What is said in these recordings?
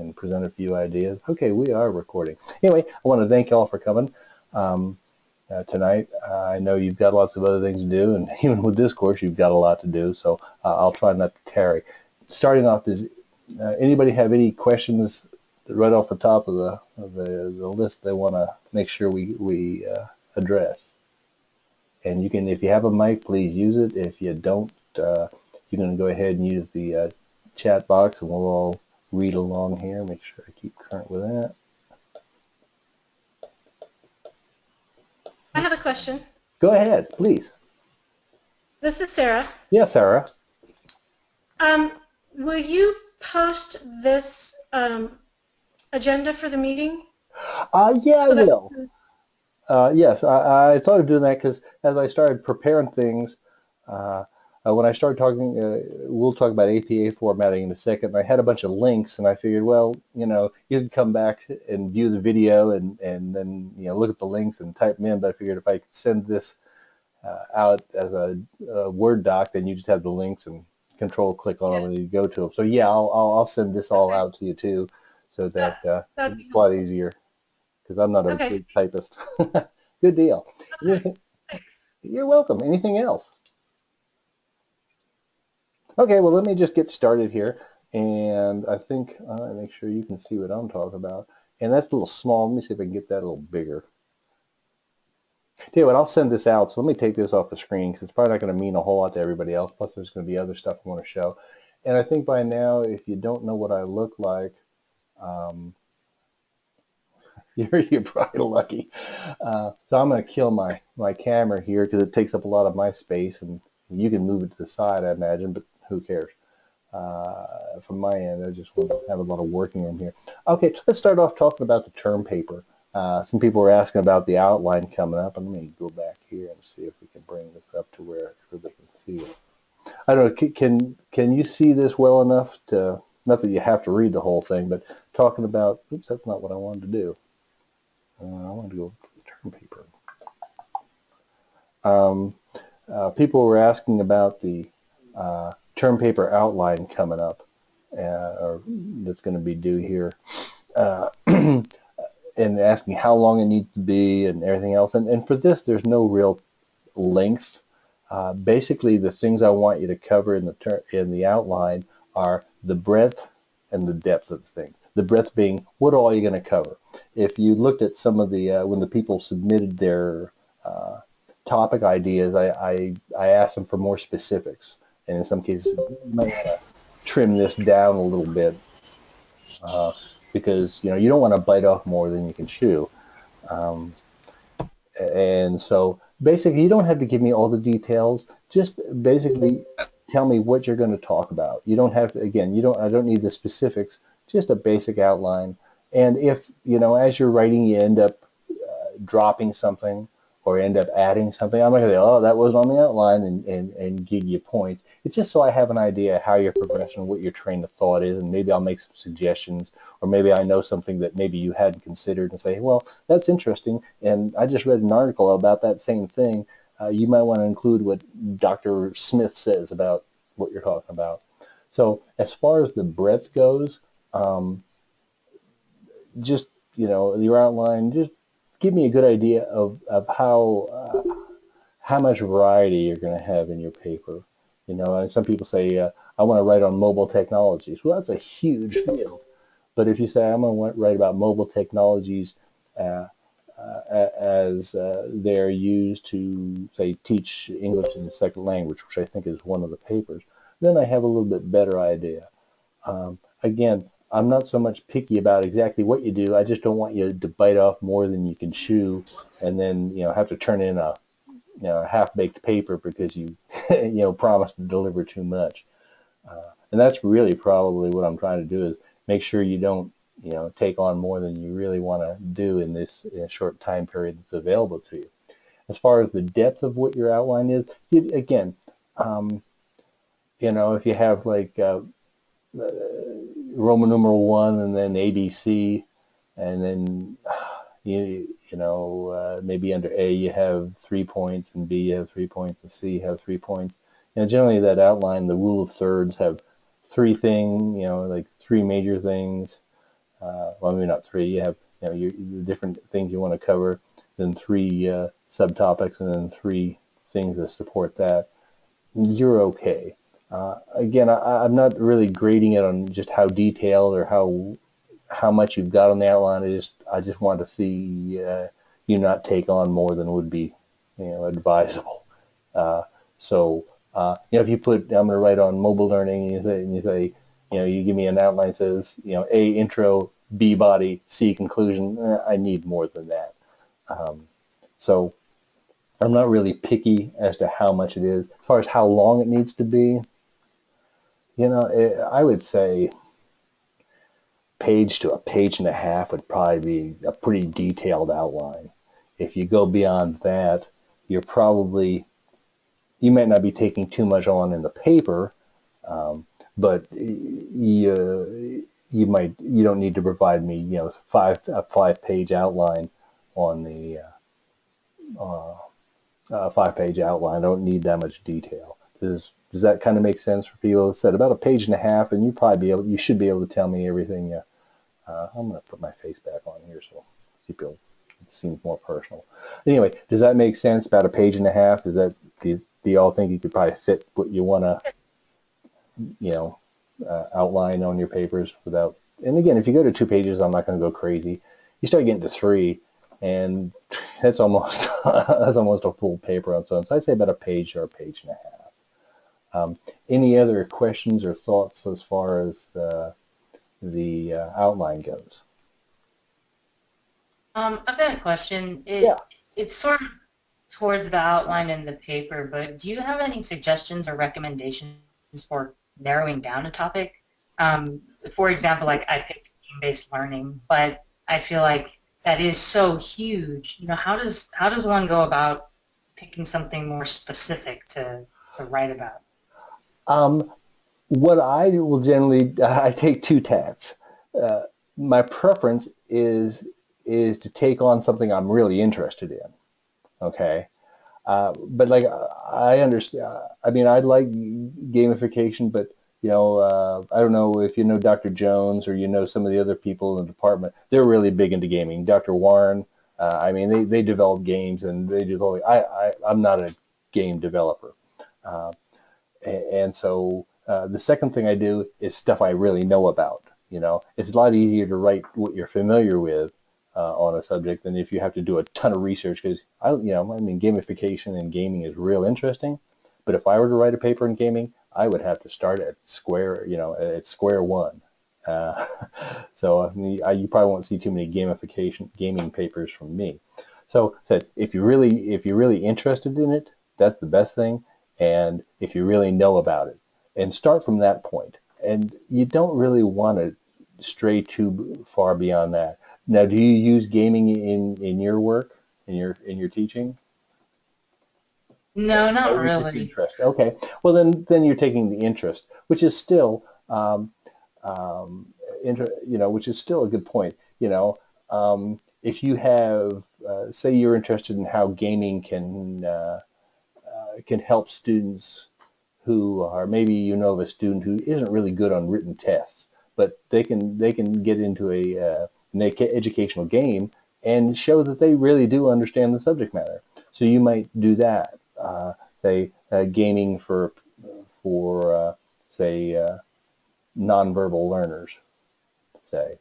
and present a few ideas. Okay, we are recording. Anyway, I want to thank you all for coming tonight. I know you've got lots of other things to do, and even with this course, you've got a lot to do, so I'll try not to tarry. Starting off, does anybody have any questions right off the top of the list they want to make sure we address? And you can, if you have a mic, please use it. If you don't, you're going to go ahead and use the chat box, and we'll all read along here. Make sure I keep current with that. I have a question. Go ahead, please. This is Sarah. Yes, Sarah. Will you post this agenda for the meeting? Yeah, I will. Yes, I thought of doing that because as I started preparing things, when I started talking, we'll talk about APA formatting in a second. I had a bunch of links, and I figured, well, you can come back and view the video and then, look at the links and type them in. But I figured if I could send this out as a Word doc, then you just have the links and control click on them and you go to them. So yeah, I'll send this all out to you too, so that it's a lot easier because I'm not a good typist. Good deal. Okay. Thanks. You're welcome. Anything else? Okay, well, let me just get started here. And I think make sure you can see what I'm talking about. And that's a little small. Let me see if I can get that a little bigger. Tell you what, I'll send this out. So let me take this off the screen because it's probably not going to mean a whole lot to everybody else. Plus, there's going to be other stuff I want to show. And I think by now, if you don't know what I look like, you're probably lucky. So I'm going to kill my camera here because it takes up a lot of my space. And you can move it to the side, I imagine, but who cares? From my end, I just want to have a lot of working room here. Okay, let's start off talking about the term paper. Some people were asking about the outline coming up, and let me go back here and see if we can bring this up to where they can see it. I don't know, can you see this well enough to, not that you have to read the whole thing, but talking about, oops, that's not what I wanted to do. I wanted to go to the term paper. People were asking about the term paper outline coming up, or that's going to be due here. And asking how long it needs to be and everything else. And for this, there's no real length. Basically, the things I want you to cover in the outline are the breadth and the depth of the things. The breadth being, what all are you going to cover? If you looked at some of the, when the people submitted their topic ideas, I asked them for more specifics. And in some cases, you might want to trim this down a little bit. Because you don't want to bite off more than you can chew, and so basically you don't have to give me all the details. Just basically tell me what you're going to talk about. You don't have to, again, I don't need the specifics. Just a basic outline. And if as you're writing you end up dropping something or end up adding something, I'm not going to say, oh, that was on the outline and give you points. It's just so I have an idea how your progression, what your train of thought is, and maybe I'll make some suggestions, or maybe I know something that maybe you hadn't considered and say, well, that's interesting, and I just read an article about that same thing. You might want to include what Dr. Smith says about what you're talking about. So as far as the breadth goes, just, your outline, just give me a good idea of how much variety you're going to have in your paper. And some people say, I want to write on mobile technologies. Well, that's a huge field. But if you say, I'm going to write about mobile technologies as they're used to, say, teach English as a second language, which I think is one of the papers, then I have a little bit better idea. Again, I'm not so much picky about exactly what you do. I just don't want you to bite off more than you can chew and then, have to turn in a half-baked paper because you promised to deliver too much. And that's really probably what I'm trying to do, is make sure you don't take on more than you really want to do in this short time period that's available to you. As far as the depth of what your outline is, again, if you have like Roman numeral 1 and then ABC, and then maybe under A you have 3 points, and B you have 3 points, and C you have 3 points. Generally that outline, the rule of thirds, have three things, like three major things, well, maybe not three. You have, the different things you want to cover, then three subtopics, and then three things that support that. You're okay. Again, I'm not really grading it on just how detailed or how much you've got on the outline. I just want to see you not take on more than would be, advisable. Uh, so, if you put, I'm going to write on mobile learning, and you say, you give me an outline that says, A, intro, B, body, C, conclusion. I need more than that. Um, so I'm not really picky as to how much it is. As far as how long it needs to be, I would say page to a page and a half would probably be a pretty detailed outline. If you go beyond that, you're probably you might not be taking too much on in the paper, but you don't need to provide me a 5 page outline on the 5 page outline. I don't need that much detail. Does that kind of make sense for people? Said about a page and a half, and you should be able to tell me everything. I'm going to put my face back on here so people it seems more personal. Anyway, does that make sense? About a page and a half? Do you all think you could probably fit what you want to you know outline on your papers without? And again, if you go to 2 pages, I'm not going to go crazy. You start getting to three, and that's almost that's almost a full paper on its own. So I'd say about a page or a page and a half. Any other questions or thoughts as far as the outline goes? I've got a question. Yeah. It's sort of towards the outline in the paper, but do you have any suggestions or recommendations for narrowing down a topic? For example, like I picked game-based learning, but I feel like that is so huge. How does one go about picking something more specific to write about? Um, what I will generally, I take two tacks. Uh, my preference is to take on something I'm really interested in. Okay. But like I understand, I mean, I like gamification, but I don't know if you know Dr. Jones or some of the other people in the department. They're really big into gaming. Dr. Warren, I mean, they develop games and they do the whole. I'm not a game developer, uh, and so the second thing I do is stuff I really know about. It's a lot easier to write what you're familiar with on a subject than if you have to do a ton of research. Because I mean, gamification and gaming is real interesting. But if I were to write a paper in gaming, I would have to start at square one. Uh, so you probably won't see too many gamification gaming papers from me. So if you're really interested in it, that's the best thing. And if you really know about it, and start from that point. And you don't really want to stray too far beyond that. Now, do you use gaming in your work, in your teaching? No, not Oh, you just really. interest. Okay. Well, then you're taking the interest, which is still um, which is still a good point. If you have, say, you're interested in how gaming can help students who are maybe of a student who isn't really good on written tests, but they can get into an educational game and show that they really do understand the subject matter. So you might do that. Say gaming for say nonverbal learners. Say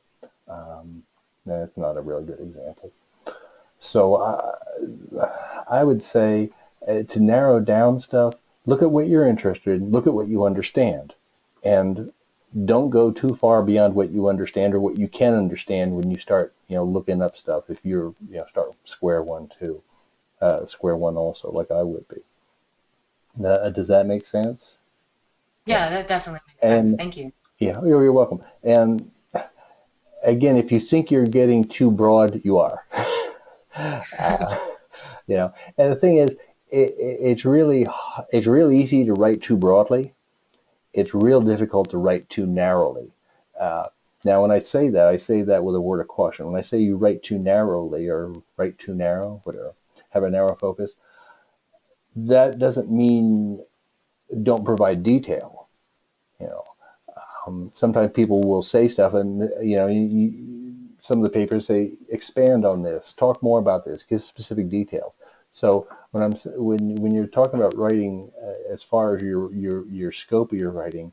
that's not a real good example. So I would say to narrow down stuff, look at what you're interested in, look at what you understand, and don't go too far beyond what you understand or what you can understand when you start, looking up stuff. If you're, start square one too, square one also, like I would be. Does that make sense? Yeah. Yeah, that definitely makes sense. And Thank you. yeah, you're welcome. And again, if you think you're getting too broad, you are. uh, and the thing is, it's really easy to write too broadly. It's real difficult to write too narrowly. Uh, Now, when I say that with a word of caution. When I say you write too narrowly or write too narrow, whatever, have a narrow focus, that doesn't mean don't provide detail. You know, Sometimes people will say stuff, and some of the papers say expand on this, talk more about this, give specific details. So when you're talking about writing, as far as your scope of your writing,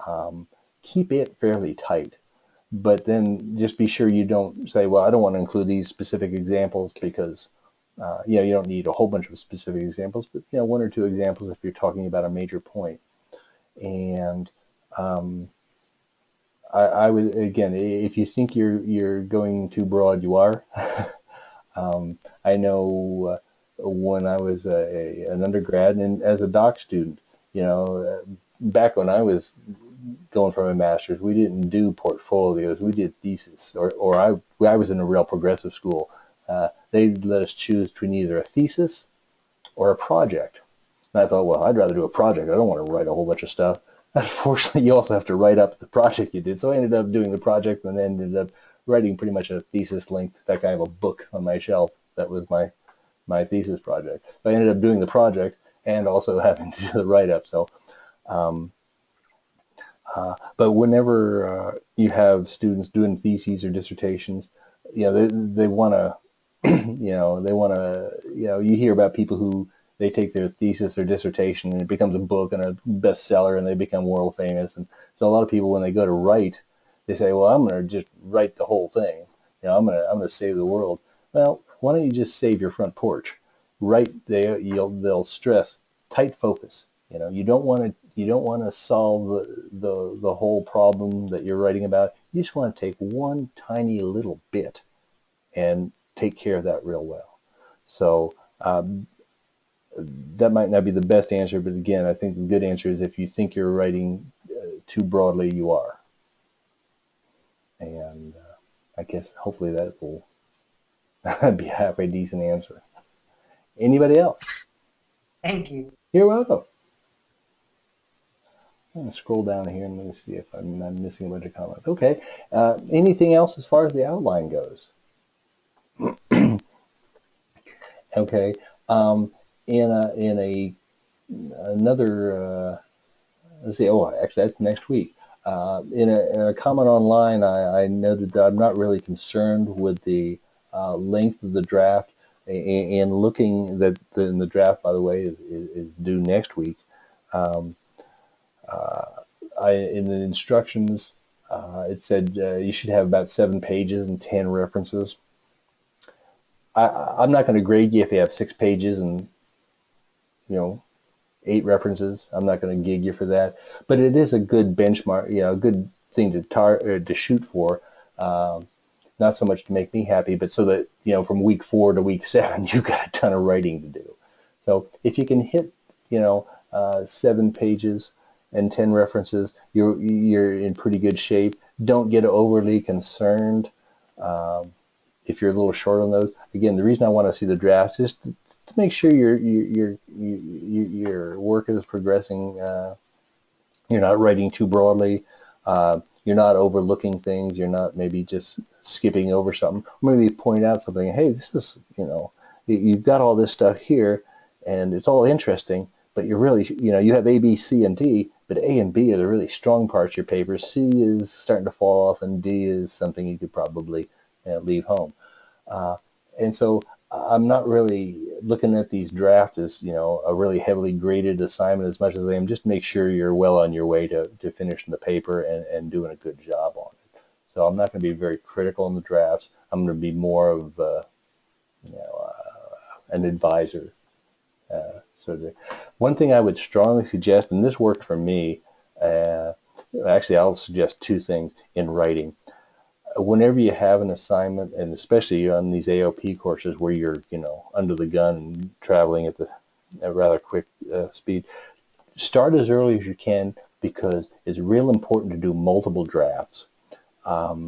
um, keep it fairly tight. But then just be sure you don't say, well, I don't want to include these specific examples because you don't need a whole bunch of specific examples, but one or two examples if you're talking about a major point. And um, I would, again, if you think you're going too broad, you are. I know when I was an undergrad and as a doc student, back when I was going for my master's, we didn't do portfolios, we did thesis, or I was in a real progressive school. They let us choose between either a thesis or a project. And I thought, well, I'd rather do a project. I don't want to write a whole bunch of stuff. Unfortunately, you also have to write up the project you did. So I ended up doing the project and then ended up writing pretty much a thesis length. In fact, I have a book on my shelf that was my thesis project. So I ended up doing the project and also having to do the write-up. So, um, but whenever you have students doing theses or dissertations, they want to, you hear about people who they take their thesis or dissertation and it becomes a book and a bestseller and they become world famous. And so a lot of people, when they go to write, they say, well, I'm going to just write the whole thing. I'm going to save the world. Well, why don't you just save your front porch? Right there, they'll stress tight focus. You don't want to solve the whole problem that you're writing about. You just want to take one tiny little bit and take care of that real well. So that might not be the best answer, but again, I think the good answer is if you think you're writing too broadly, you are. And I guess hopefully that will be a halfway decent answer. Anybody else? Thank you. You're welcome. I'm going to scroll down here and let me see if I'm missing a bunch of comments. Okay. Anything else as far as the outline goes? Okay. In another let's see. Oh, actually, that's next week. In a comment online, I noted that I'm not really concerned with the length of the draft. And looking that in the draft, by the way, is due next week. Um, uh, in the instructions, it said you should have about 7 pages and 10 references. I'm not going to grade you if you have 6 pages and you know 8 references. I'm not going to gig you for that, but it is a good benchmark, a good thing to shoot for. Not so much to make me happy, but so that from week 4 to week 7, you've got a ton of writing to do. So if you can hit 7 pages and 10 references, you're in pretty good shape. Don't get overly concerned if you're a little short on those. Again, the reason I want to see the drafts is to make sure your work is progressing. You're not writing too broadly. You're not overlooking things. You're not maybe just skipping over something. Maybe point out something. Hey, this is, you've got all this stuff here, and it's all interesting, but you're really, you have A, B, C, and D, but A and B are the really strong parts of your paper. C is starting to fall off, and D is something you could probably leave home. And so I'm not really looking at these drafts as, a really heavily graded assignment as much as I am just make sure you're well on your way to finishing the paper and doing a good job on it. So I'm not going to be very critical in the drafts. I'm going to be more of an advisor. One thing I would strongly suggest, and this worked for me, actually I'll suggest 2 things in writing. Whenever you have an assignment, and especially on these AOP courses where you're, under the gun and traveling at a rather quick speed, start as early as you can because it's real important to do multiple drafts. I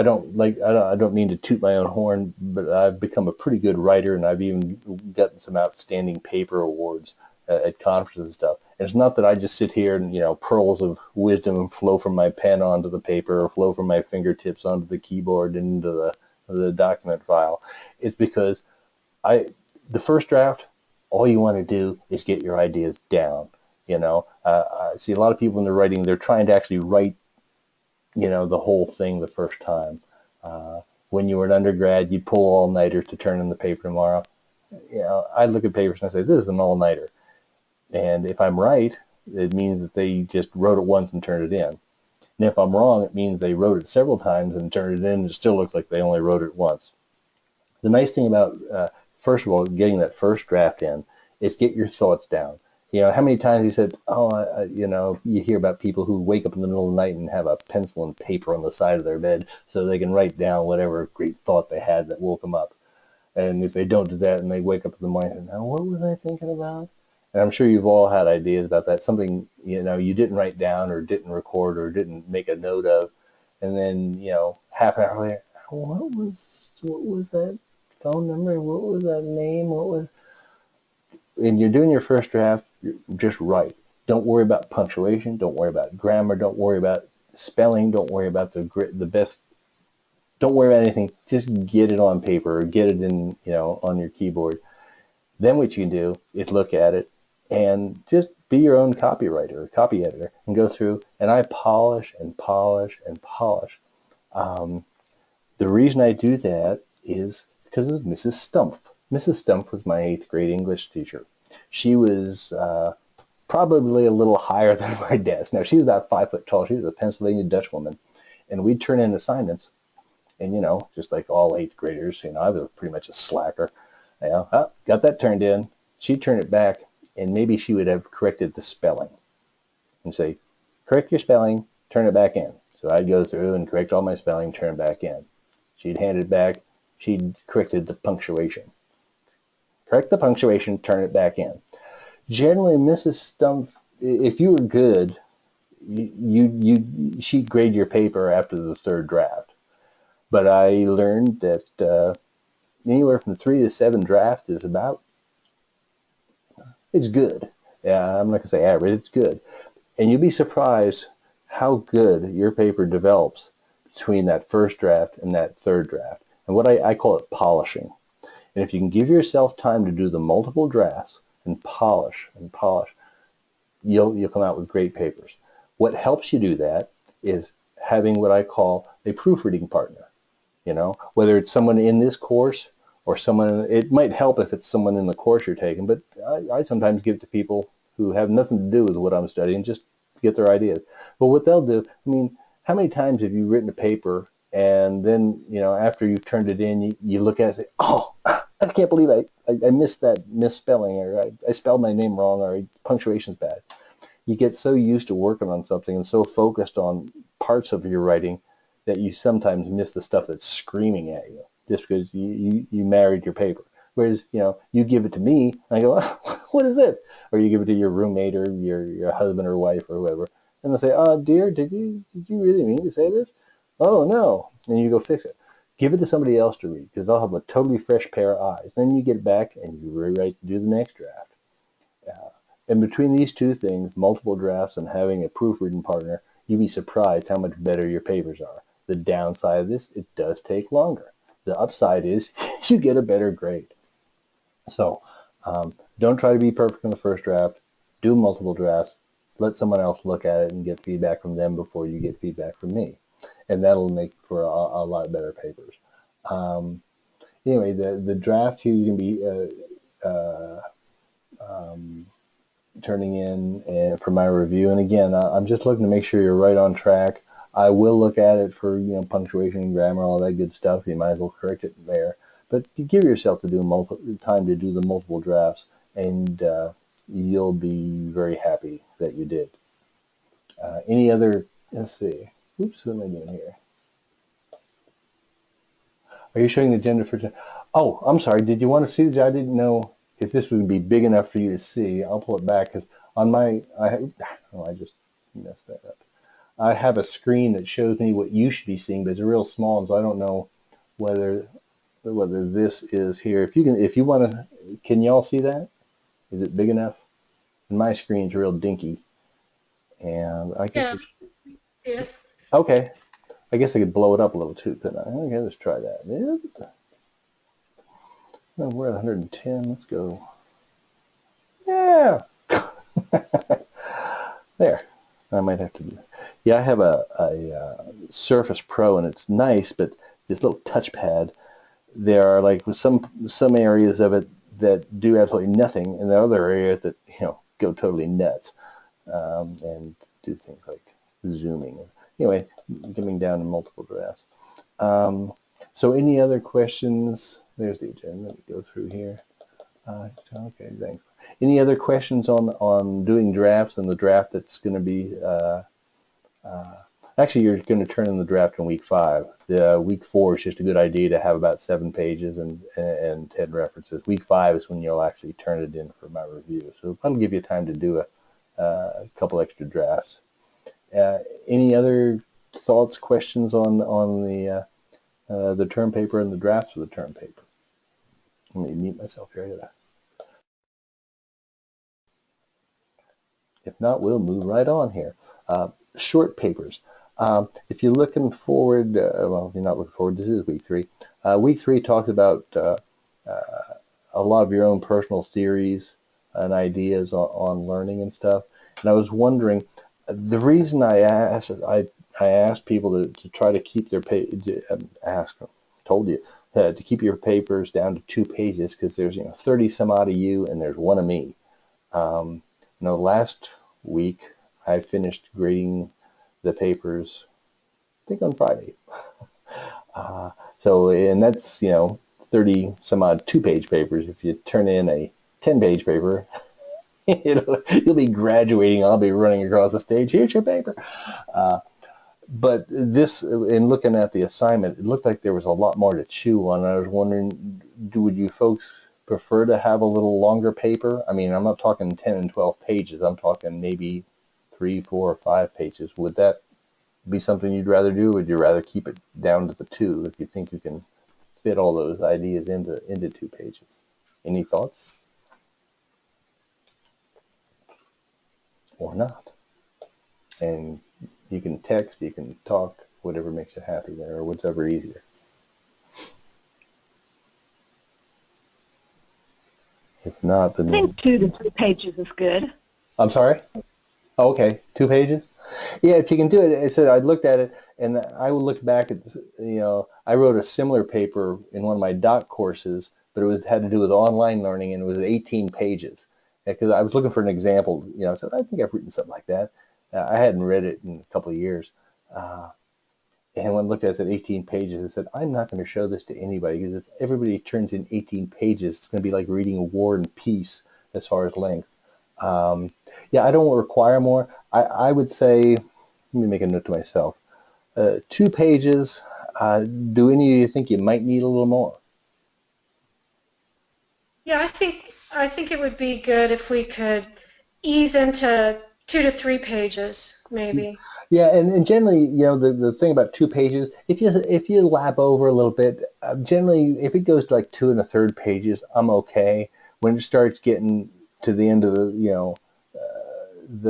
don't mean to toot my own horn, but I've become a pretty good writer, and I've even gotten some outstanding paper awards at conferences and stuff. And it's not that I just sit here and pearls of wisdom flow from my pen onto the paper or flow from my fingertips onto the keyboard and into the document file. It's because the first draft, all you want to do is get your ideas down. I see a lot of people in their writing, they're trying to actually write the whole thing the first time. When you were an undergrad, you pull all-nighters to turn in the paper tomorrow. I look at papers and I say, this is an all-nighter. And if I'm right, it means that they just wrote it once and turned it in. And if I'm wrong, it means they wrote it several times and turned it in, and it still looks like they only wrote it once. The nice thing about, first of all, getting that first draft in is get your thoughts down. How many times you said, you hear about people who wake up in the middle of the night and have a pencil and paper on the side of their bed so they can write down whatever great thought they had that woke them up. And if they don't do that and they wake up in the morning and, now what was I thinking about? And I'm sure you've all had ideas about that, something, you didn't write down or didn't record or didn't make a note of. And then, half an hour later, what was that phone number? What was that name? And you're doing your first draft, just write. Don't worry about punctuation. Don't worry about grammar. Don't worry about spelling. Don't worry about the best. Don't worry about anything. Just get it on paper or get it in, on your keyboard. Then what you can do is look at it and just be your own copywriter or copy editor and go through, and I polish and polish and polish. The reason I do that is because of Mrs. Stumpf. Mrs. Stumpf was my 8th grade English teacher. She was probably a little higher than my desk. Now, she was about 5 foot tall. She was a Pennsylvania Dutch woman. And we'd turn in assignments. And, just like all 8th graders, I was pretty much a slacker. Got that turned in. She'd turn it back, and maybe she would have corrected the spelling and say, correct your spelling, turn it back in. So I'd go through and correct all my spelling, turn it back in. She'd hand it back. She'd corrected the punctuation. Correct the punctuation, turn it back in. Generally, Mrs. Stumpf, if you were good, she'd grade your paper after the 3rd draft. But I learned that anywhere from 3 to 7 drafts is it's good. Yeah, I'm not going to say average, it's good. And you'll be surprised how good your paper develops between that first draft and that 3rd draft. And what I call it polishing. And if you can give yourself time to do the multiple drafts and polish, you'll come out with great papers. What helps you do that is having what I call a proofreading partner. Whether it's someone in this course or someone, it might help if it's someone in the course you're taking, but I sometimes give it to people who have nothing to do with what I'm studying, just get their ideas. But what they'll do, how many times have you written a paper and then, after you've turned it in, you look at it and say, oh, I can't believe I missed that misspelling, or I spelled my name wrong, or punctuation's bad. You get so used to working on something and so focused on parts of your writing that you sometimes miss the stuff that's screaming at you just because you married your paper. Whereas, you give it to me, and I go, oh, what is this? Or you give it to your roommate or your husband or wife or whoever, and they'll say, oh, dear, did you really mean to say this? Oh, no. And you go fix it. Give it to somebody else to read because they'll have a totally fresh pair of eyes. Then you get it back and you rewrite to do the next draft. And between these two things, multiple drafts and having a proofreading partner, you'd be surprised how much better your papers are. The downside of this, it does take longer. The upside is you get a better grade. So don't try to be perfect in the first draft. Do multiple drafts. Let someone else look at it and get feedback from them before you get feedback from me. And that'll make for a lot better papers. Anyway, the draft you can be turning in for my review. And again, I'm just looking to make sure you're right on track. I will look at it for punctuation, grammar, all that good stuff. You might as well correct it there. But you give yourself time to do the multiple drafts, and you'll be very happy that you did. Any other? Let's see. Oops, what am I doing here? Are you showing the agenda for? Oh, I'm sorry. Did you want to see? I didn't know if this would be big enough for you to see. I'll pull it back because on I just messed that up. I have a screen that shows me what you should be seeing, but it's real small, and so I don't know whether this is here. If you want to, can y'all see that? Is it big enough? And my screen's real dinky, and I guess. Yeah. Okay, I guess I could blow it up a little too, couldn't I? Okay, let's try that. Oh, we're at 110. Let's go. Yeah. There. I might have to do. Yeah, I have a Surface Pro, and it's nice, but this little touchpad. There are like some areas of it that do absolutely nothing, and the other areas that go totally nuts and do things like zooming. Anyway, coming down in multiple drafts. So any other questions? There's the agenda. Let me go through here. Okay, thanks. Any other questions on doing drafts and the draft that's going to be? Actually, you're going to turn in the draft in week 5. The week 4 is just a good idea to have about 7 pages and 10 references. Week 5 is when you'll actually turn it in for my review. So that'll give you time to do a couple extra drafts. Any other thoughts, questions on the term paper and the drafts of the term paper? Let me mute myself here. If not, we'll move right on here. Short papers. If you're looking forward, well, if you're not looking forward, this is week 3. Week 3 talks about a lot of your own personal theories and ideas on learning and stuff. And I was wondering, the reason I asked people to try to keep their to keep your papers down to 2 pages, because there's 30 some odd of you and there's 1 of me. Last week I finished grading the papers, I think on Friday. And that's 30 some odd 2-page papers. If you turn in a 10-page paper, you'll be graduating. I'll be running across the stage. Here's your paper. But this, in looking at the assignment, it looked like there was a lot more to chew on. I was wondering, would you folks prefer to have a little longer paper? I mean, I'm not talking 10 and 12 pages. I'm talking maybe 3, 4, or 5 pages. Would that be something you'd rather do? Or would you rather keep it down to the 2 if you think you can fit all those ideas into 2 pages? Any thoughts? Or not? And you can text, you can talk, whatever makes you happy there, or whatever easier. If not, then I think 2 to 3 pages is good. I'm sorry? Oh, okay, 2 pages? Yeah, if you can do it. I said I looked at it, and I would look back at, I wrote a similar paper in one of my doc courses, but it had to do with online learning, and it was 18 pages. Because I was looking for an example, I said, I think I've written something like that. I hadn't read it in a couple of years. And when I looked at it, it said 18 pages. I said, I'm not going to show this to anybody, because if everybody turns in 18 pages, it's going to be like reading War and Peace as far as length. Yeah, I don't require more. I would say, let me make a note to myself, 2 pages. Do any of you think you might need a little more? Yeah, I think it would be good if we could ease into 2 to 3 pages, maybe. Yeah, and generally, the thing about 2 pages, if you lap over a little bit, generally, if it goes to like 2 1/3 pages, I'm okay. When it starts getting to the end of the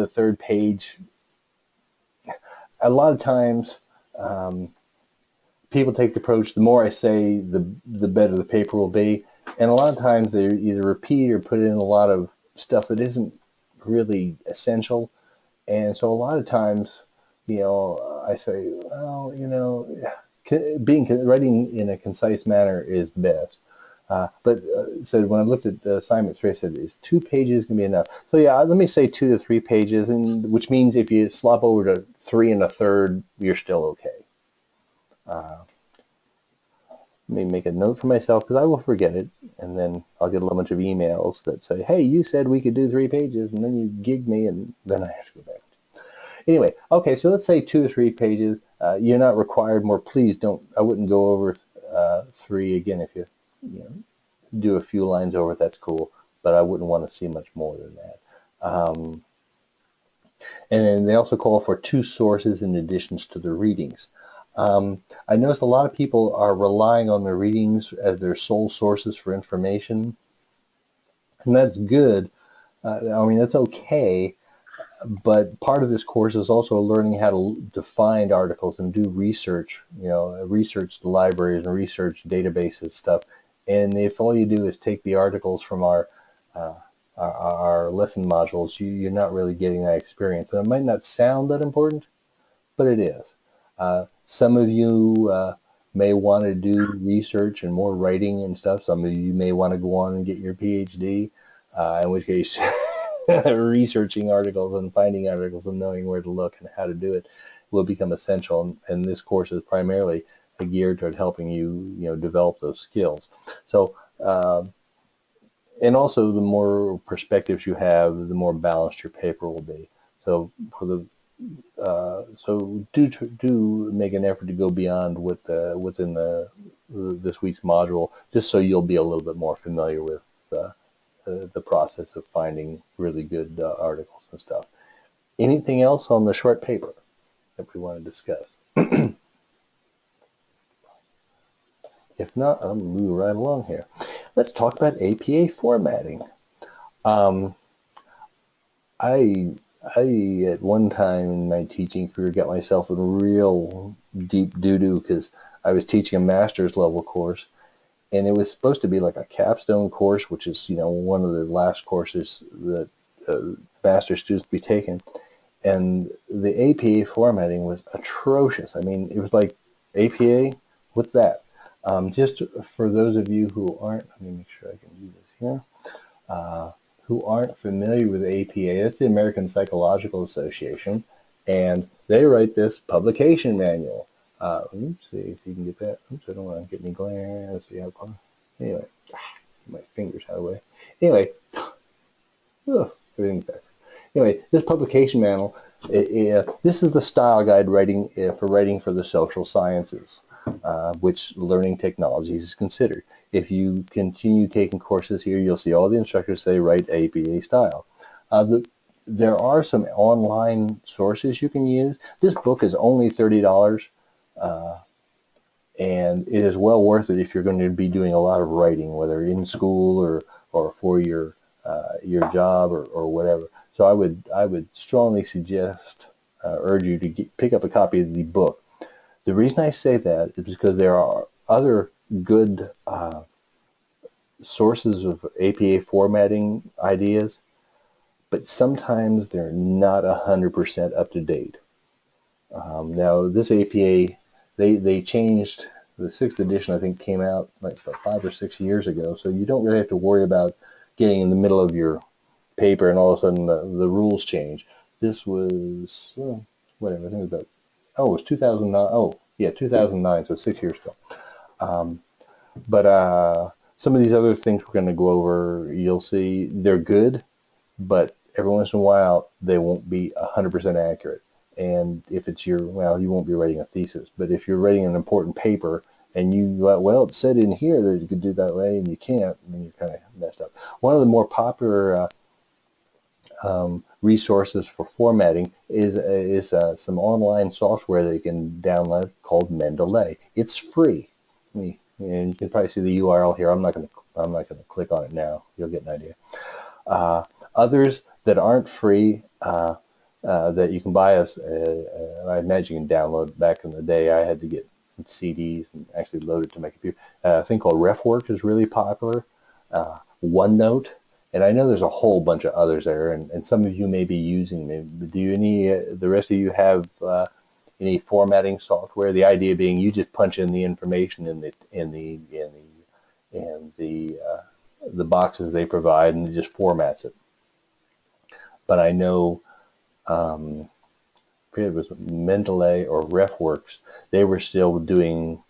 3rd page, a lot of times people take the approach, the more I say, the better the paper will be. And a lot of times they either repeat or put in a lot of stuff that isn't really essential. And so a lot of times, I say, well, writing in a concise manner is best. But so when I looked at the assignment 3, I said, is 2 pages going to be enough? So yeah, let me say 2 to 3 pages, and which means if you slop over to 3 1/3, you're still okay. Let me make a note for myself, because I will forget it, and then I'll get a little bunch of emails that say, hey, you said we could do 3 pages, and then you gig me, and then I have to go back. Anyway, okay, so let's say 2 or 3 pages. You're not required more. Please don't. I wouldn't go over 3 again. If you do a few lines over, that's cool, but I wouldn't want to see much more than that. And then they also call for 2 sources in addition to the readings. I noticed a lot of people are relying on the readings as their sole sources for information, and that's good. I mean, that's okay, but part of this course is also learning how to find articles and do research, research the libraries and research databases stuff. And if all you do is take the articles from our lesson modules, you're not really getting that experience. And it might not sound that important, but it is. Some of you may want to do research and more writing and stuff. Some of you may want to go on and get your PhD, in which case researching articles and finding articles and knowing where to look and how to do it will become essential. And this course is primarily geared toward helping you, develop those skills. So, and also the more perspectives you have, the more balanced your paper will be. So for the so do make an effort to go beyond what within this week's module, just so you'll be a little bit more familiar with the process of finding really good articles and stuff. Anything else on the short paper that we want to discuss? If not, I'll move right along here. Let's talk about APA formatting. Um, I at one time in my teaching career got myself in real deep doo-doo because I was teaching a master's level course, and it was supposed to be like a capstone course, which is one of the last courses that master students be taking. And the APA formatting was atrocious. I mean, it was like, APA, what's that? Just for those of you who aren't, let me make sure I can do this here. Who aren't familiar with APA, that's the American Psychological Association, and they write this publication manual. Oops, see if you can get that. Oops, I don't want to get any glare. Let's see how close. Anyway, my fingers out of the way. Anyway, everything's better. Anyway, this publication manual, this is the style guide for writing for the social sciences, which learning technologies is considered. If you continue taking courses here, you'll see all the instructors say write APA style. There are some online sources you can use. This book is only $30, and it is well worth it if you're going to be doing a lot of writing, whether in school or for your job or whatever. So I would strongly suggest, urge you to pick up a copy of the book. The reason I say that is because there are other good sources of APA formatting ideas, but sometimes they're not 100% up to date. Now this APA, they changed, the 6th edition I think came out like 5 or 6 years ago, so you don't really have to worry about getting in the middle of your paper and all of a sudden the rules change. This was, whatever, I think it was it was 2009, oh yeah, 2009, so 6 years ago. But some of these other things we're going to go over, you'll see they're good, but every once in a while they won't be 100% accurate. And if it's you won't be writing a thesis, but if you're writing an important paper and it said in here that you could do that way and you can't, then you're kind of messed up. One of the more popular resources for formatting is some online software that you can download called Mendeley. It's free. And you can probably see the URL here. I'm not going to click on it now. You'll get an idea. Others that aren't free that you can buy I imagine you can download. Back in the day, I had to get CDs and actually load it to my computer. A thing called RefWorks is really popular. OneNote, and I know there's a whole bunch of others there, and some of you may be using them. Do the rest of you have any formatting software? The idea being you just punch in the information in the boxes they provide, and it just formats it. But I know, I forget if it was Mendeley or RefWorks, they were still doing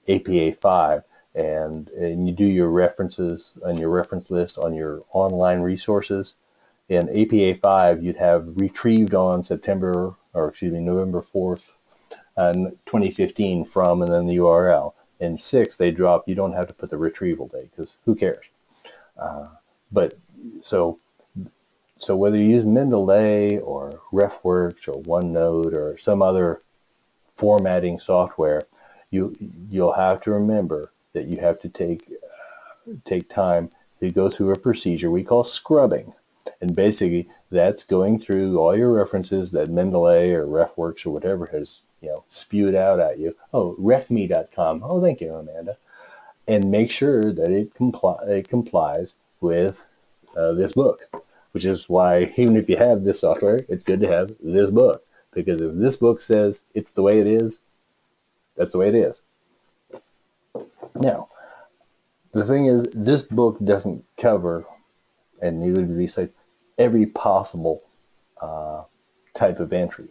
APA 5, and you do your references on your reference list on your online resources. In APA 5, you'd have retrieved on November 4th, 2015 from, and then the URL. In 6, they drop, you don't have to put the retrieval date, because who cares? But so whether you use Mendeley or RefWorks or OneNote or some other formatting software, you'll have to remember that you have to take time to go through a procedure we call scrubbing. And basically, that's going through all your references that Mendeley or RefWorks or whatever has spewed out at you. Oh, refme.com. Oh, thank you, Amanda. And make sure that it complies with this book, which is why even if you have this software, it's good to have this book, because if this book says it's the way it is, that's the way it is. Now, the thing is, this book doesn't cover, and neither do these sites, every possible uh, type of entry.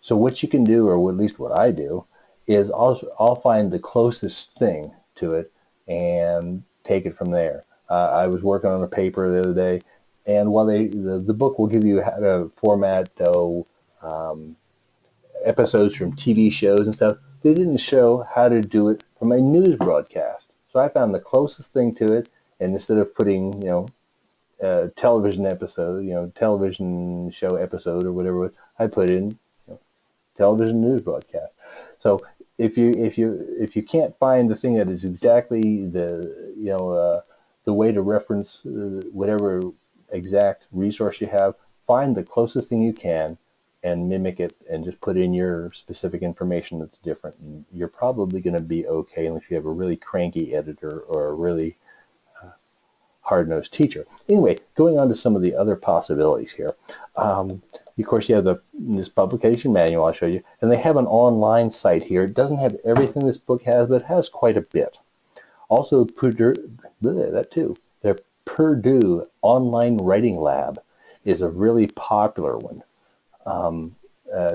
So what you can do, or at least what I do, is I'll find the closest thing to it and take it from there. I was working on a paper the other day, and while the book will give you how to format um, episodes from TV shows and stuff, they didn't show how to do it from a news broadcast. So I found the closest thing to it, and instead of putting, television episode, television show episode or whatever, I put in television news broadcast. So if you can't find the thing that is exactly the way to reference whatever exact resource you have, find the closest thing you can and mimic it and just put in your specific information that's different. And you're probably going to be okay unless you have a really cranky editor or a really hard-nosed teacher. Anyway, going on to some of the other possibilities here. Of course, you have this publication manual I'll show you, and they have an online site here. It doesn't have everything this book has, but it has quite a bit. Also, their Purdue Online Writing Lab is a really popular one.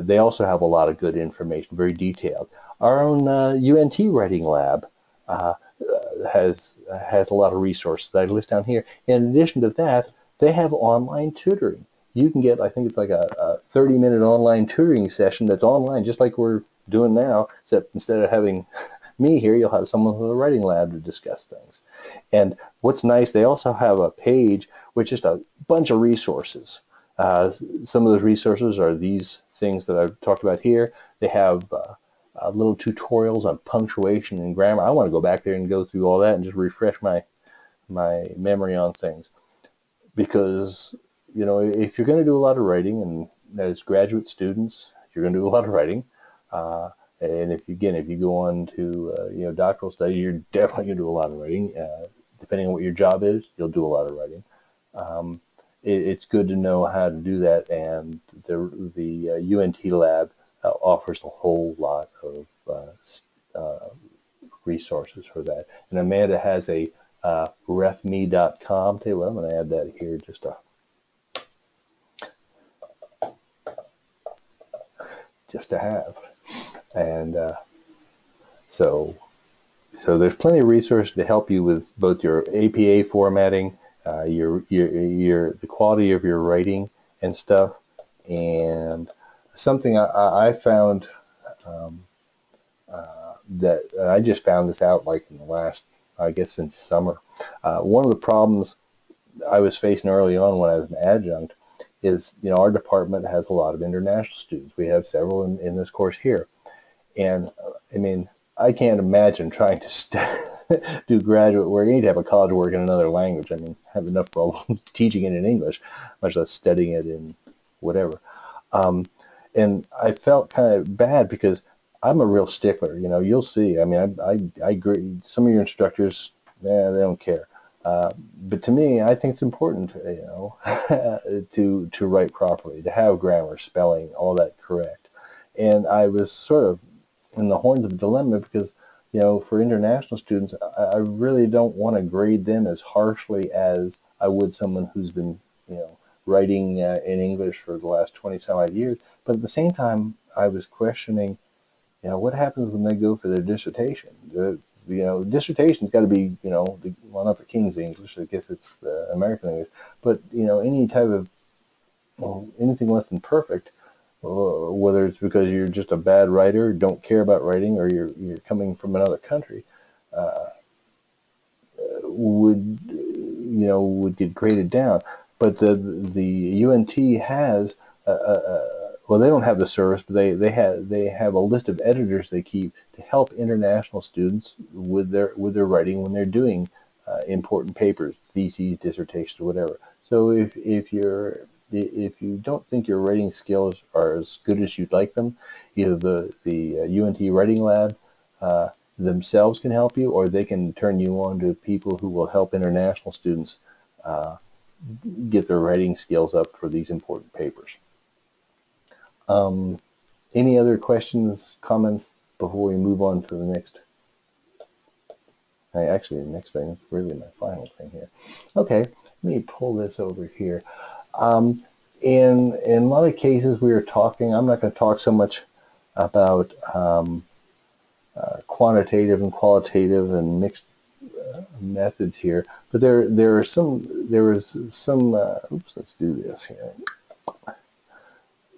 They also have a lot of good information, very detailed. Our own UNT Writing Lab uh, has a lot of resources that I list down here. In addition to that, they have online tutoring. You can get, I think it's like a 30-minute online tutoring session that's online, just like we're doing now, except instead of having me here, you'll have someone with a writing lab to discuss things. And what's nice, they also have a page with just a bunch of resources. Some of those resources are these things that I've talked about here. They have little tutorials on punctuation and grammar. I want to go back there and go through all that and just refresh my memory on things, because if you're going to do a lot of writing, and as graduate students you're going to do a lot of writing, and if you go on to doctoral study, you're definitely going to do a lot of writing. Depending on what your job is, you'll do a lot of writing. It's good to know how to do that, and the UNT lab offers a whole lot of resources for that. And Amanda has a refme.com. Tell you what, I'm going to add that here just to have. And so there's plenty of resources to help you with both your APA formatting, the quality of your writing and stuff. And something I found that I just found this out like in the last, I guess, since summer. One of the problems I was facing early on when I was an adjunct is, our department has a lot of international students. We have several in this course here. And I mean, I can't imagine trying to do graduate work. You need to have a college work in another language. I mean, I have enough problems teaching it in English, much less studying it in whatever. And I felt kind of bad because I'm a real stickler. You'll see. I mean, I agree. Some of your instructors, they don't care. But to me, I think it's important, to write properly, to have grammar, spelling, all that correct. And I was sort of in the horns of a dilemma because, for international students, I really don't want to grade them as harshly as I would someone who's been, writing in English for the last 20 some odd years. But at the same time, I was questioning, what happens when they go for their dissertation? Dissertation's got to be, well, not the King's English, I guess it's the American English, but, any type of, anything less than perfect, whether it's because you're just a bad writer, don't care about writing, or you're coming from another country, would get graded down. But the UNT has well, they don't have the service, but they have a list of editors they keep to help international students with their writing when they're doing important papers, theses, dissertations, or whatever. So if you don't think your writing skills are as good as you'd like them, either the UNT Writing Lab themselves can help you, or they can turn you on to people who will help international students get their writing skills up for these important papers. Any other questions, comments before we move on to the next? Actually, the next thing is really my final thing here. Okay, let me pull this over here. In a lot of cases, we are talking. I'm not going to talk so much about quantitative and qualitative and mixed methods here, but there is some. Oops, let's do this here,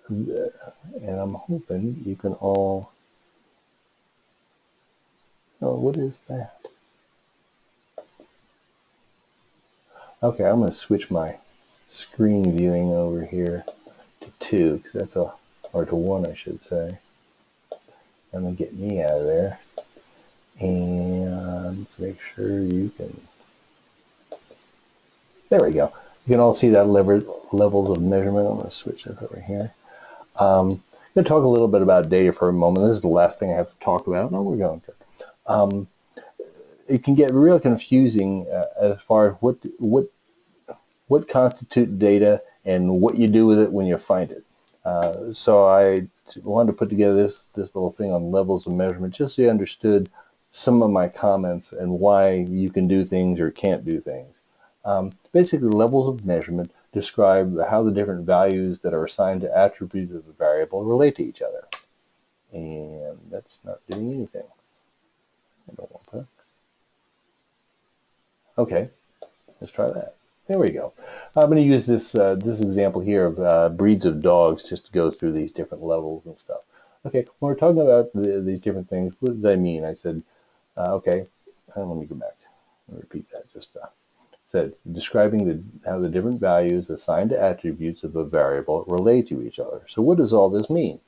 and I'm hoping you can all. Oh, what is that? Okay, I'm going to switch my screen viewing over here to 2, because that's or to 1, I should say. I'm going to get me out of there, and let's make sure you can. There we go. You can all see that levels of measurement. I'm going to switch this over here. I'm going to talk a little bit about data for a moment. This is the last thing I have to talk about. No, we're going to. It can get real confusing as far as what constitutes data and what you do with it when you find it. So I wanted to put together this little thing on levels of measurement, just so you understood some of my comments and why you can do things or can't do things. Basically, levels of measurement describe how the different values that are assigned to attributes of a variable relate to each other. And that's not doing anything. I don't want that. Okay, let's try that. There we go. I'm going to use this this example here of breeds of dogs just to go through these different levels and stuff. Okay, when we're talking about these different things, what did I mean? I said, okay, let me go back. Let me repeat that. Just said describing how the different values assigned to attributes of a variable relate to each other. So what does all this mean?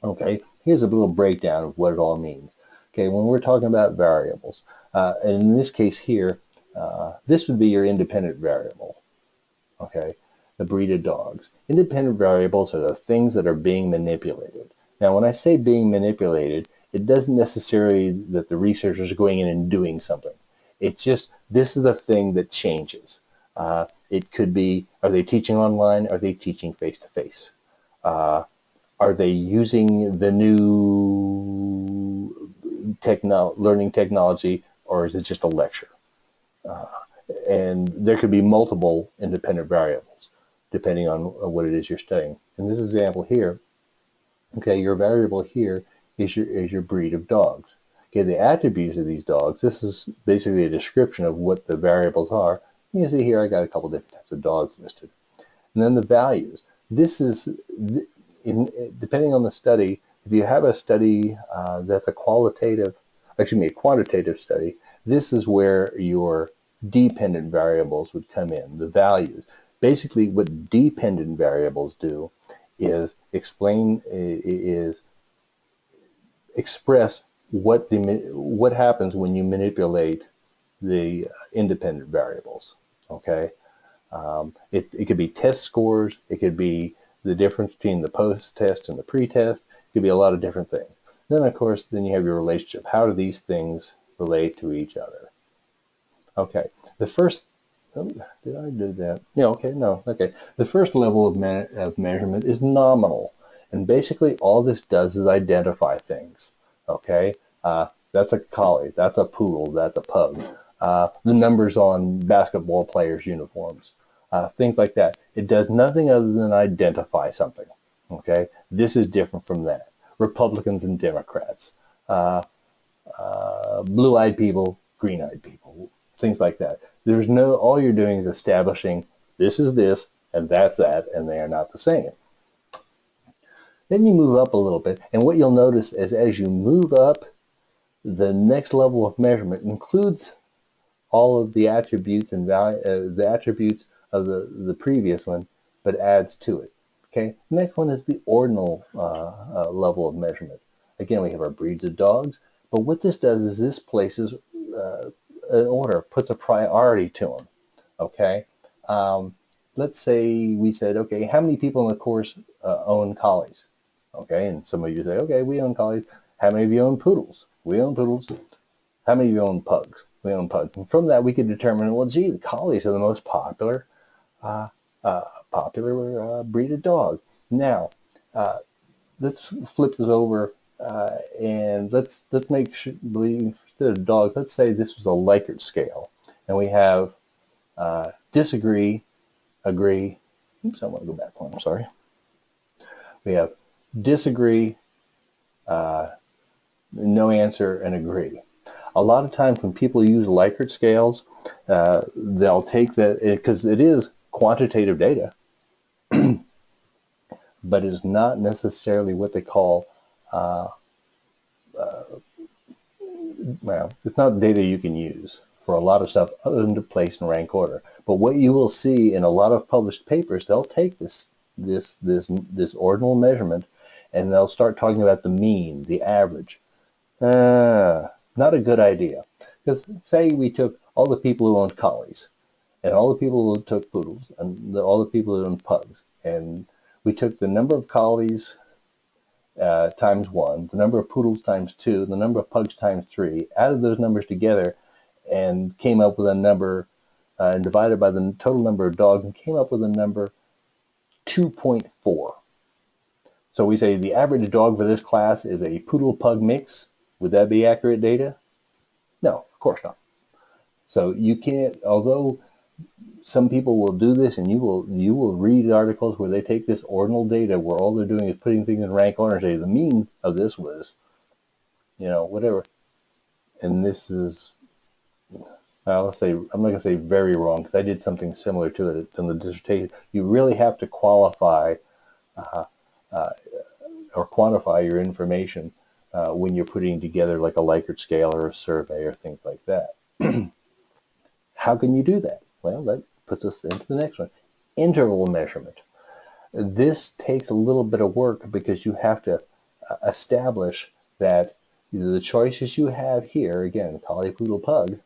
Okay, here's a little breakdown of what it all means. Okay, when we're talking about variables, and in this case here, this would be your independent variable. Okay, the breed of dogs. Independent variables are the things that are being manipulated. Now, when I say being manipulated, it doesn't necessarily that the researchers are going in and doing something. It's just, this is the thing that changes. It could be, are they teaching online? Are they teaching face-to-face? Are they using the new learning technology, or is it just a lecture? And there could be multiple independent variables depending on what it is you're studying. In this example here, okay, your variable here is your breed of dogs. Okay, the attributes of these dogs, this is basically a description of what the variables are. You can see here I got a couple different types of dogs listed. And then the values. This is, depending on the study, if you have a study that's a quantitative study, this is where your dependent variables would come in, the values. Basically, what dependent variables do is express what happens when you manipulate the independent variables. Okay, it could be test scores. It could be the difference between the post-test and the pre-test. It could be a lot of different things. Then, of course, then you have your relationship. How do these things relate to each other? Okay, the first, oh, did I do that? Yeah, okay, no, okay. The first level of measurement is nominal. And basically all this does is identify things, okay? That's a collie, that's a poodle, that's a pug. The numbers on basketball players' uniforms, things like that. It does nothing other than identify something, okay? This is different from that. Republicans and Democrats, blue-eyed people, green-eyed people, things like that. There's no, all you're doing is establishing this is this and that's that, and they are not the same. Then you move up a little bit, and what you'll notice is as you move up, the next level of measurement includes all of the attributes and the attributes of the previous one, but adds to it. Okay, next one is the ordinal level of measurement. Again, we have our breeds of dogs, but what this does is this places an order, puts a priority to them. Okay, let's say we said, okay, how many people in the course own collies? Okay, and some of you say, okay, we own collies. How many of you own poodles? We own poodles. How many of you own pugs? We own pugs. And from that, we could determine, well, gee, the collies are the most popular breed of dog. Now, let's flip this over and let's make sure, believe instead of dog, let's say this was a Likert scale, and we have disagree, agree. Oops, I want to go back one. I'm sorry. We have disagree, no answer, and agree. A lot of times when people use Likert scales, they'll take that, because it is quantitative data, but it's not necessarily what they call, well, it's not data you can use for a lot of stuff other than to place and rank order. But what you will see in a lot of published papers, they'll take this ordinal measurement and they'll start talking about the mean, the average. Not a good idea. Because say we took all the people who owned collies and all the people who took poodles and all the people who owned pugs, and we took the number of collies times 1, the number of poodles times 2, the number of pugs times 3, added those numbers together and came up with a number and divided by the total number of dogs and came up with a number 2.4. So we say the average dog for this class is a poodle-pug mix. Would that be accurate data? No, of course not. So you can't, although some people will do this, and you will read articles where they take this ordinal data where all they're doing is putting things in rank order and say the mean of this was, whatever. And this is, let's say, I'm not going to say very wrong because I did something similar to it in the dissertation. You really have to qualify or quantify your information when you're putting together like a Likert scale or a survey or things like that. How can you do that? Well, that puts us into the next one. Interval measurement. This takes a little bit of work because you have to establish that the choices you have here, again, collie, poodle, pug,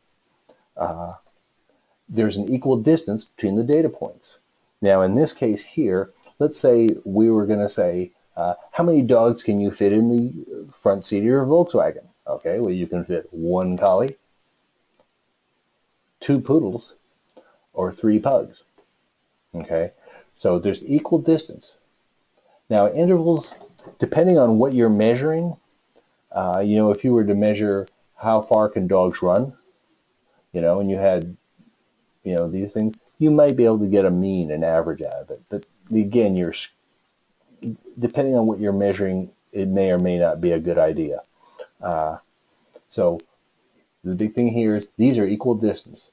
there's an equal distance between the data points. Now, in this case here, let's say we were going to say, how many dogs can you fit in the front seat of your Volkswagen? Okay, well, you can fit 1 collie, 2 poodles, or 3 pugs. Okay, so there's equal distance. Now, intervals, depending on what you're measuring, if you were to measure how far can dogs run, and you had, these things, you might be able to get a mean, an average out of it. But again, depending on what you're measuring, it may or may not be a good idea. So the big thing here is these are equal distance.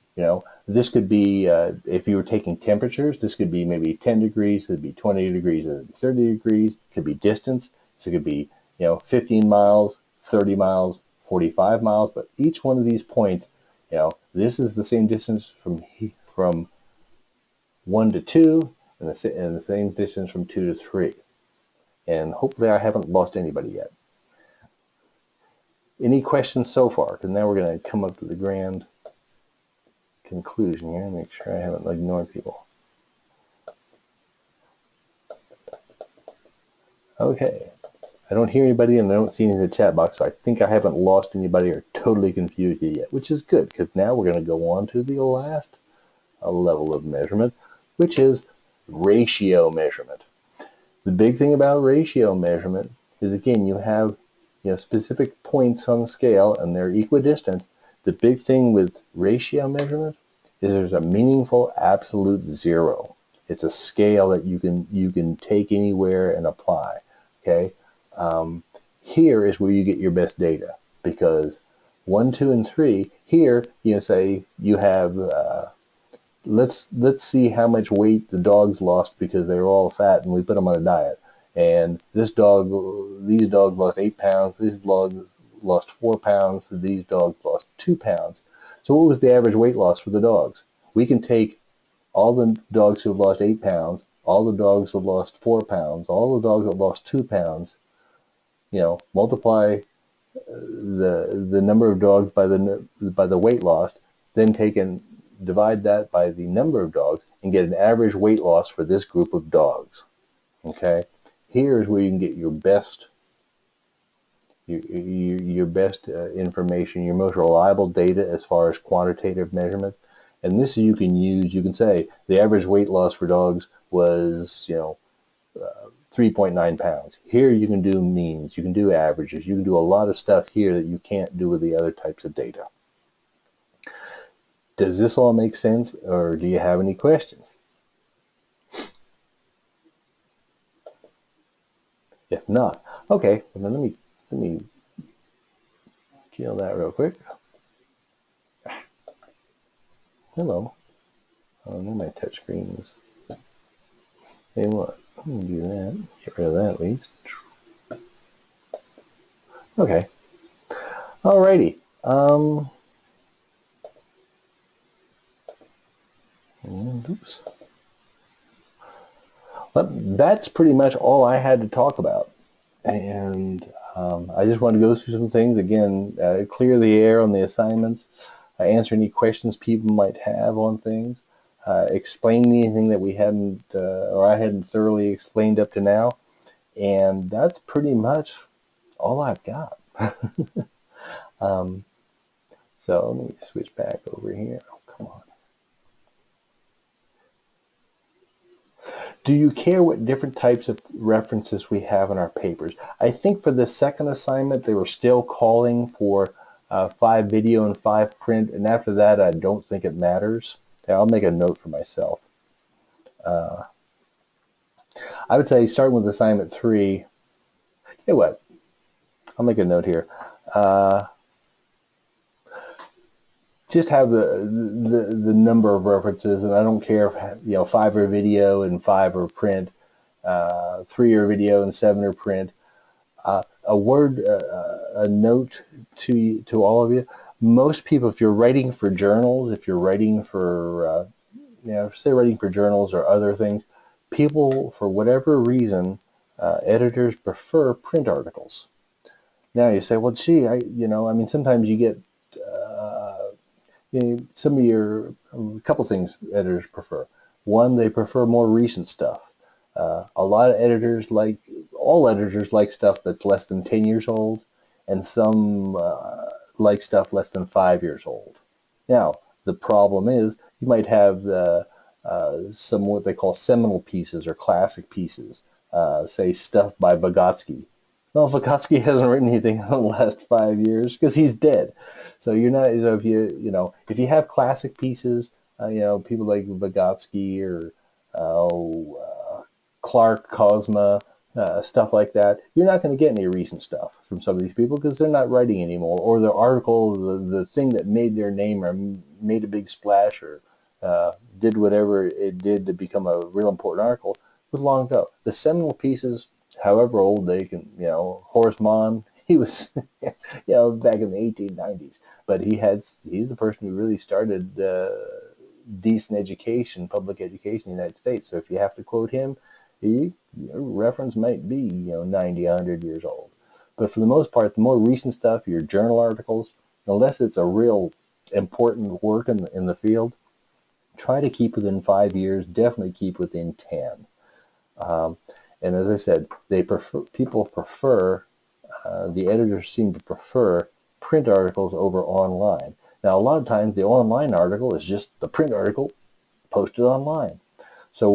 This could be, if you were taking temperatures, this could be maybe 10 degrees, it could be 20 degrees, it could be 30 degrees, it could be distance. So it could be, 15 miles, 30 miles, 45 miles, but each one of these points, this is the same distance from 1 to 2 and the same distance from 2 to 3. And hopefully I haven't lost anybody yet. Any questions so far? Because now we're going to come up to the grand conclusion here. Make sure I haven't ignored people. Okay. I don't hear anybody and I don't see any in the chat box, so I think I haven't lost anybody or totally confused you yet, which is good because now we're going to go on to the last level of measurement, which is ratio measurement. The big thing about ratio measurement is, again, you have specific points on the scale and they're equidistant. The big thing with ratio measurement is there's a meaningful absolute zero. It's a scale that you can take anywhere and apply. Okay, here is where you get your best data because 1, 2, and 3 here say you have. Let's see how much weight the dogs lost because they were all fat and we put them on a diet. And these dogs lost 8 pounds. These dogs lost 4 pounds. These dogs lost 2 pounds. So what was the average weight loss for the dogs? We can take all the dogs who have lost 8 pounds, all the dogs who have lost 4 pounds, all the dogs who have lost 2 pounds, multiply the number of dogs by the weight lost, then divide that by the number of dogs and get an average weight loss for this group of dogs. Okay, here's where you can get your best information, your most reliable data as far as quantitative measurement. And this you can use. You can say the average weight loss for dogs was 3.9 pounds. Here you can do means, you can do averages, you can do a lot of stuff here that you can't do with the other types of data. Does this all make sense, or do you have any questions? If not, okay, well, then let me kill that real quick. Hello. Oh, now my touch screen is. Hey, what? Let me do that. Get rid of that at least. Okay. Alrighty. Oops. Well, that's pretty much all I had to talk about. And I just want to go through some things again, clear the air on the assignments, answer any questions people might have on things, explain anything that we hadn't or I hadn't thoroughly explained up to now, and that's pretty much all I've got. So let me switch back over here. Oh, come on. Do you care what different types of references we have in our papers? I think for the second assignment, they were still calling for 5 video and 5 print, and after that, I don't think it matters. I'll make a note for myself. I would say starting with assignment 3, you know what? I'll make a note here. Just have the number of references, and I don't care if 5 are video and 5 are print, 3 are video and 7 are print. A word, a note to all of you. Most people, if you're writing for journals, if you're writing for say writing for journals or other things, people for whatever reason, editors prefer print articles. Now you say, well, gee, I mean, sometimes you get some of a couple things editors prefer. One, they prefer more recent stuff. A lot of editors all editors like stuff that's less than 10 years old, and some like stuff less than 5 years old. Now, the problem is you might have some what they call seminal pieces or classic pieces, say stuff by Vygotsky. Well, Vygotsky hasn't written anything in the last 5 years because he's dead. So you're not, if you have classic pieces, people like Vygotsky or Clark, Cosma, stuff like that, you're not going to get any recent stuff from some of these people because they're not writing anymore, or the article, the thing that made their name or made a big splash or did whatever it did to become a real important article was long ago. The seminal pieces, however old they can, Horace Mann, he was, back in the 1890s, but he's the person who really started decent education, public education in the United States. So if you have to quote him, your reference might be, 90, 100 years old. But for the most part, the more recent stuff, your journal articles, unless it's a real important work in the field, try to keep within 5 years, definitely keep within 10. And as I said, people prefer, the editors seem to prefer print articles over online. Now, a lot of times the online article is just the print article posted online. So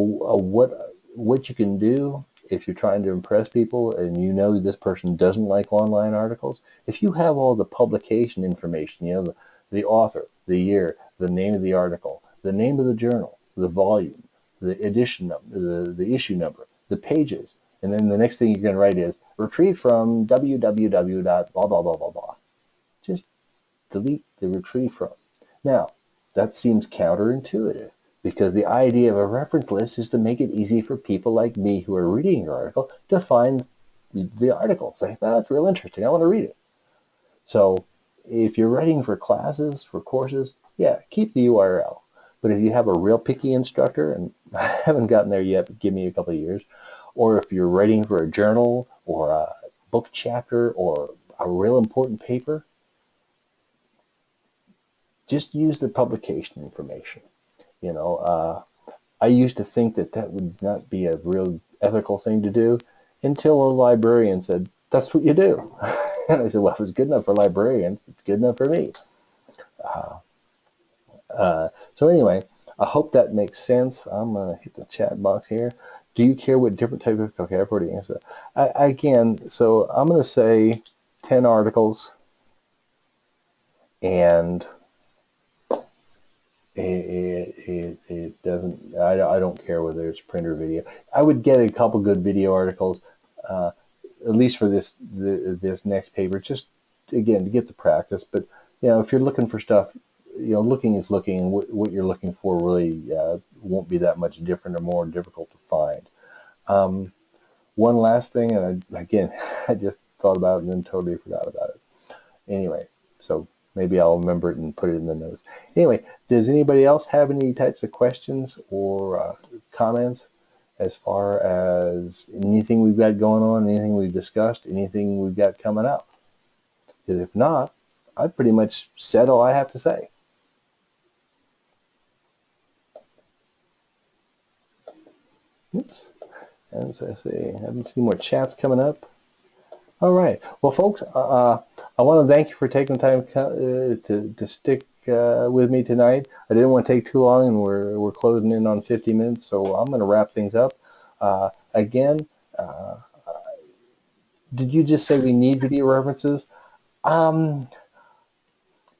what you can do if you're trying to impress people and this person doesn't like online articles, if you have all the publication information, the author, the year, the name of the article, the name of the journal, the volume, the edition number, the issue number, the pages, and then the next thing you're going to write is retrieved from www. blah, blah, blah, blah, blah. Just delete the retrieve from. Now, that seems counterintuitive because the idea of a reference list is to make it easy for people like me who are reading your article to find the article. Say, that's real interesting. I want to read it. So if you're writing for classes, for courses, yeah, keep the URL. But if you have a real picky instructor, and I haven't gotten there yet, but give me a couple of years, or if you're writing for a journal or a book chapter or a real important paper, just use the publication information. I used to think that would not be a real ethical thing to do until a librarian said, that's what you do. And I said, well, if it's good enough for librarians, it's good enough for me. So anyway, I hope that makes sense. I'm going to hit the chat box here. Do you care what different type of, okay, I've already answered that. Again, so I'm going to say 10 articles, and it doesn't, I don't care whether it's print or video. I would get a couple good video articles, at least for this next paper, just again to get the practice. But if you're looking for stuff, looking is looking, and what you're looking for really won't be that much different or more difficult to find. One last thing, and again, I just thought about it and then totally forgot about it. Anyway, so maybe I'll remember it and put it in the notes. Anyway, does anybody else have any types of questions or comments as far as anything we've got going on, anything we've discussed, anything we've got coming up? Because if not, I've pretty much said all I have to say. Oops. And so I say, I haven't seen more chats coming up. All right. Well, folks, I want to thank you for taking the time to stick with me tonight. I didn't want to take too long, and we're closing in on 50 minutes, so I'm going to wrap things up. Again, did you just say we need video references? You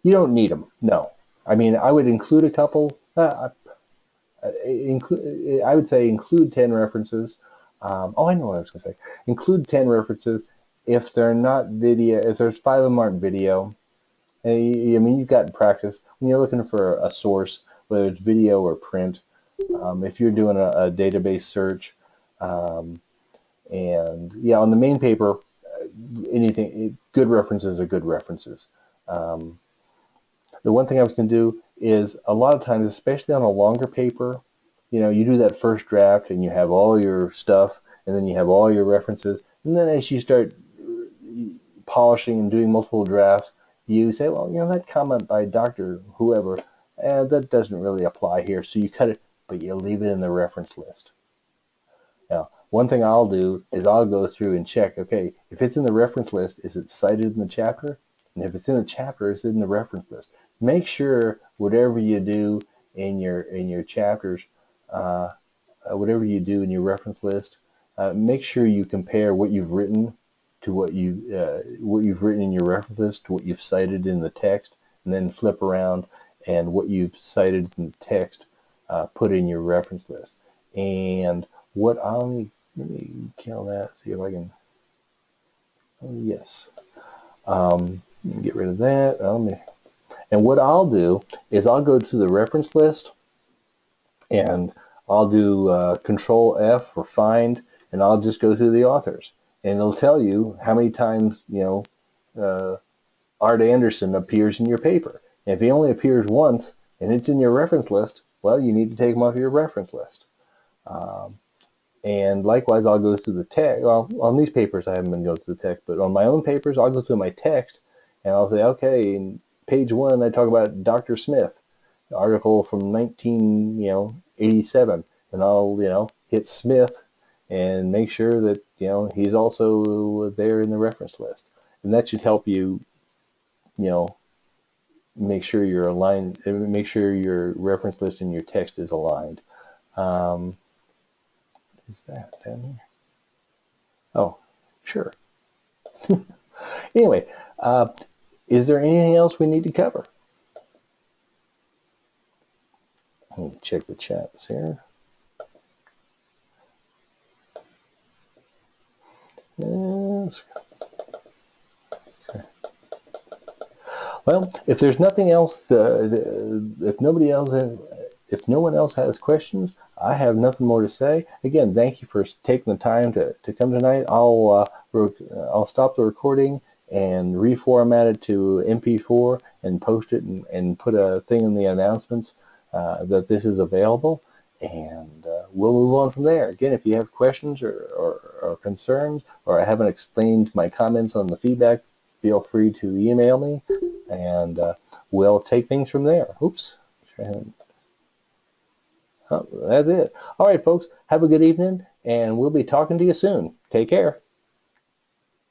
don't need them. No. I mean, I would include a couple. I would say include 10 references. Oh, I know what I was going to say. Include 10 references. If they're not video, if there's 5 of them aren't video, I mean, you've got practice. When you're looking for a source, whether it's video or print, if you're doing a database search, and yeah, on the main paper, anything, good references are good references. The one thing I was going to do is a lot of times, especially on a longer paper, you do that first draft and you have all your stuff and then you have all your references. And then as you start polishing and doing multiple drafts, you say, well, that comment by Dr. whoever, that doesn't really apply here. So you cut it, but you leave it in the reference list. Now, one thing I'll do is I'll go through and check, okay, if it's in the reference list, is it cited in the chapter? And if it's in the chapter, is it in the reference list? Make sure whatever you do in your chapters, whatever you do in your reference list, make sure you compare what you've written to what you've written in your reference list to what you've cited in the text, and then flip around and what you've cited in the text put in your reference list. And what let me kill that, see if I can. Oh, yes. Get rid of that. And what I'll do is I'll go to the reference list and I'll do Control F or find, and I'll just go through the authors, and it'll tell you how many times Art Anderson appears in your paper. And if he only appears once and it's in your reference list, well, you need to take him off your reference list. And likewise, I'll go through the text. Well, on these papers, I haven't been going through the text, but on my own papers, I'll go through my text, and I'll say, okay, in page 1, I talk about Dr. Smith, the article from 1987, and I'll hit Smith and make sure that he's also there in the reference list, and that should help you, make sure you're aligned, make sure your reference list and your text is aligned. Is that down here? Oh, sure. Anyway, is there anything else we need to cover? Let me check the chats here. Yes. Okay. Well, if there's nothing else, if no one else has questions, I have nothing more to say. Again, thank you for taking the time to come tonight. I'll stop the recording and reformat it to MP4 and post it and put a thing in the announcements that this is available, and we'll move on from there. Again, if you have questions or concerns, or I haven't explained my comments on the feedback, feel free to email me, and we'll take things from there. Oops. Oh, that's it. All right, folks, have a good evening, and we'll be talking to you soon. Take care.